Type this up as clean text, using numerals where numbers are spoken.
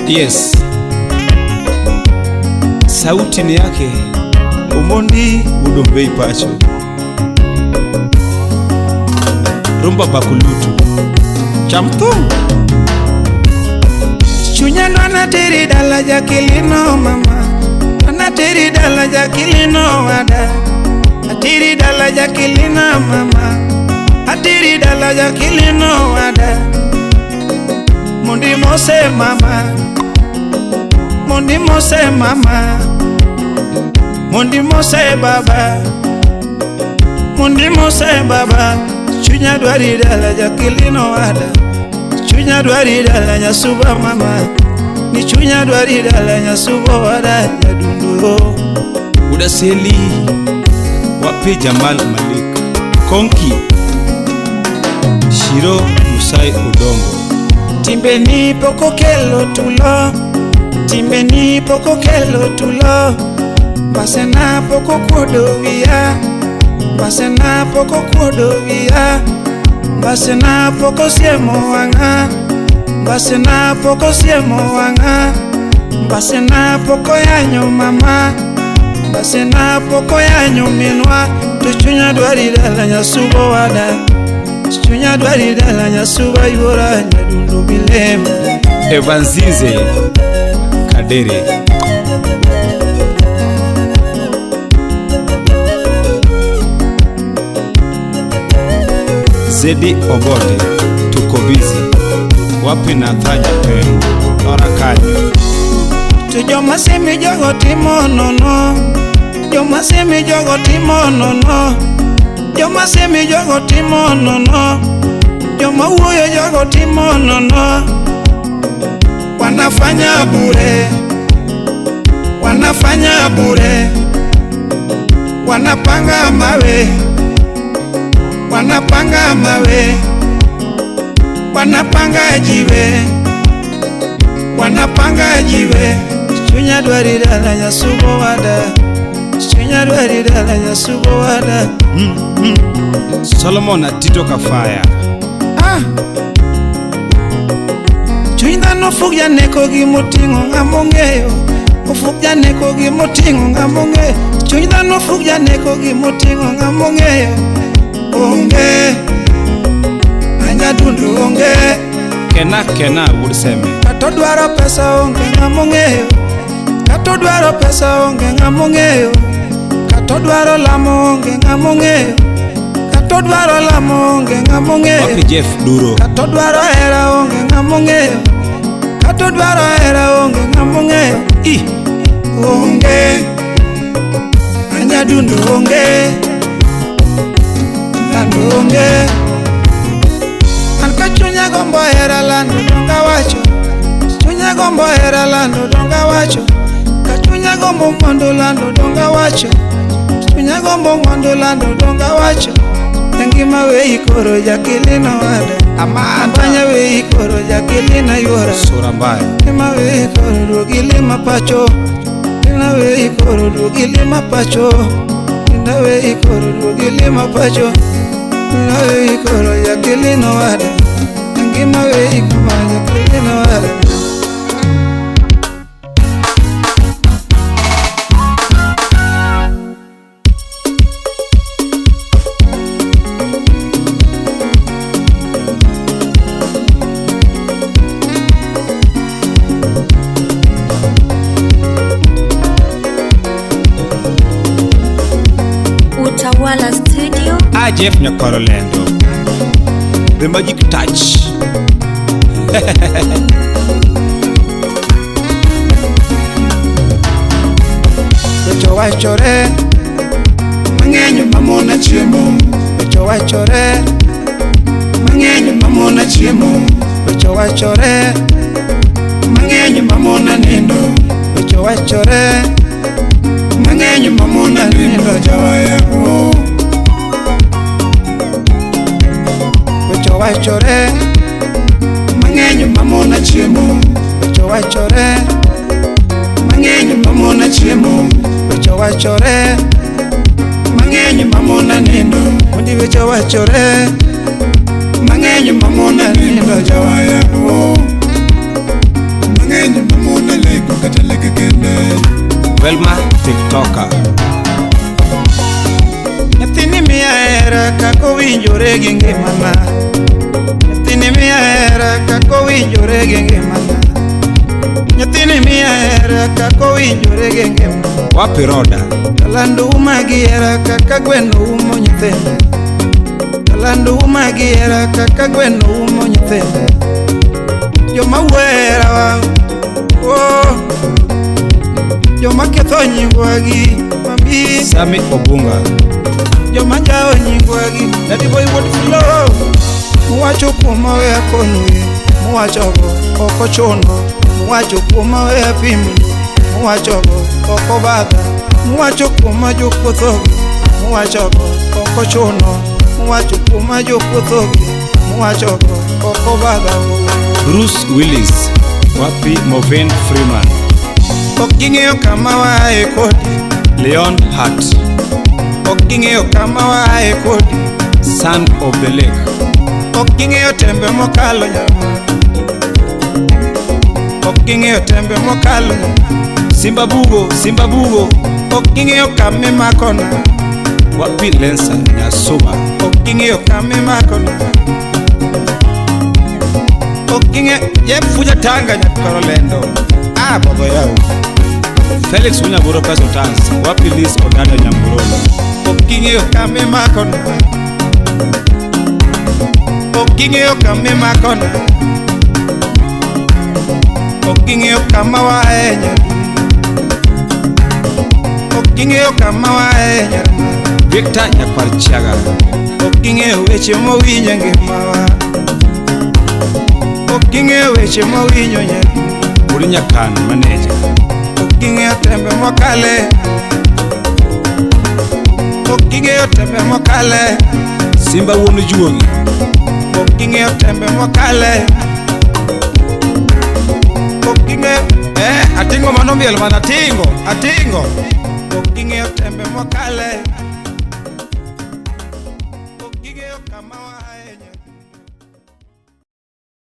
Yes, sauti ni yake Omondi Udombei Pacho Rumba Bakulutu Chamtung Chunya nwana teri dala jakilino mama, nwana teri dala jakilino wada, atiri dala jakilina mama, atiri dala jakilino wada. Mundi mose mama, mundi mose mama, mundi mose baba, mundi mose baba. Chunya dwari dala jakilino wada, chunya dwari dala nyasuba mama, ni chunya dwari dala nyasuba wada nyadunduo. Udaseli Wape Jamal Malik Konki Shiro Musai Udongo Timbeni poko kelo tulo, timbeni poko kelo tulo. Basena poko kodovia, basena poko kodovia, basena poko siemo wanga, basena poko siemo wanga, basena poko yanyo mama, basena poko yanyo minwa. Tuchunya dwari dala nyasubo wada, chunya dwari dala nyasuba yora nyadundu bilema. Evanzize Kadere Zedi Obote tuko busy Wapi Nathanya Pen Orakanyo Tujoma semi jogo timo nono, joma semi jogo timo nono, joma semi jogo timo nono, joma uoyo jogo timo nono. Wanafanya bure, wanafanya bure, wanapanga mawe, wanapanga mawe, wanapanga jiwe, wanapanga jiwe. Chunya dwari dala nyasubo wada, chunya dwari dala nyasubo wada. Solomon Atito Kafaya Chunya no fugya neko gi motingo ngamongeyo, ufugya neko gi motingo ngamongeyo. Chunya no fugya neko gi motingo ngamongeyo. Onge anya dundu onge, Kena Wurseme kato dwaro pesa onge ngamongeyo, kato dwaro pesa onge ngamongeyo, kato dwaro lamo onge ngamongeyo, kato dwaro lamo onge ngamongeyo. Wapi Jeff Duro Kato dwaro era onge ngamongeyo, kato dwaro era onge ngamongeyo. Onge anya dundu onge, lando onge. Anka chunya gombo era lando donga wacho, chunya gombo era lando donga wacho, kachunya gombo mwando lando donga wacho, chunya gombo mwando lando donga wacho. Ngima we ikoro jakilino wada, ambanya we ikoro jakilina yora. Sura mbaya Ngima we ikoro dugilima pacho, ngima we ikoro dugilima pacho, ngima we ikoro dugilima pacho, ngima we ikoro jakilino wada, ngima we ikoro jakilino wada. Utawala Studio Jeff Nyakoro Lendo The Magic Touch Wecho wachore mang'enyo mamona chiemo, wecho wachore mang'enyo mamona chiemo, wecho wachore mang'enyo mamona nindo, wecho wachore mang'enyo mamona nindo. Jawaya wachore mang'eny mamona chiemo, weche wachore mang'eny mamona chiemo, weche wachore mang'eny mamona nindo, mondi weche wachore mang'eny mamona nindo jawaya mang'eny mamona leko kata leke kende. Velma TikToker. Nyathini miya hera kaka owinjore gi ngimana, nyathini miya hera kaka owinjore gi ngimana, nyathini miya hera kaka owinjore gi ngimana. Wapi Roda? Kalando uma gi hera kaka gweno umo nyithinde, kalando uma gi hera kaka gweno umo nyithinde. Joma wera wa joma ketho nyingwa gi mami Sami Obunga. joma jao nyingwa gi Daddy Boy would flow. Muwacho kuma we akonwe, muwacho go oko chono, muwacho kuma we apimi, muwacho go oko baga, muwacho kuma jokothogi, muwacho go oko chono, muwacho kuma jokothogi, muwacho go oko baga. Bruce Willis. Wapi Moven Freeman? Oking'eyo kama wae kodi, Leon Hart. oking'eyo kama wae kodi, Son of the Lake. oking'eyo tembe mokalo nyama, oking'eyo tembe mokalo nyama. Simba Bugo. Simba Bugo. Oking'eyo kama imakona, Wapi Lensa Nyasuba? oking'eyo kama imakona, oking'eyo yefuja tanga nyakoro lendo. Bobo yao. Felix Unyaburo Peso Dance. Wapi Liz Odada Nyamburolo? Oking'eyo kama imakona, oking'eyo kama imakona, oking'eyo kama wahenya, oking'eyo kama wahenya. Victor Nyakwarchiaga. Oking'eyo weche mowinjo ngimawa, oking'eyo weche mowinjo nyathi, Urinyakan Manager. oking'eyo tembe mokale, oking'eyo tembe mokale, Simba Wuonu Juogi. oking'eyo tembe mokale, oking'eyo atingo mano miel mana atingo, oking'eyo tembe mokale.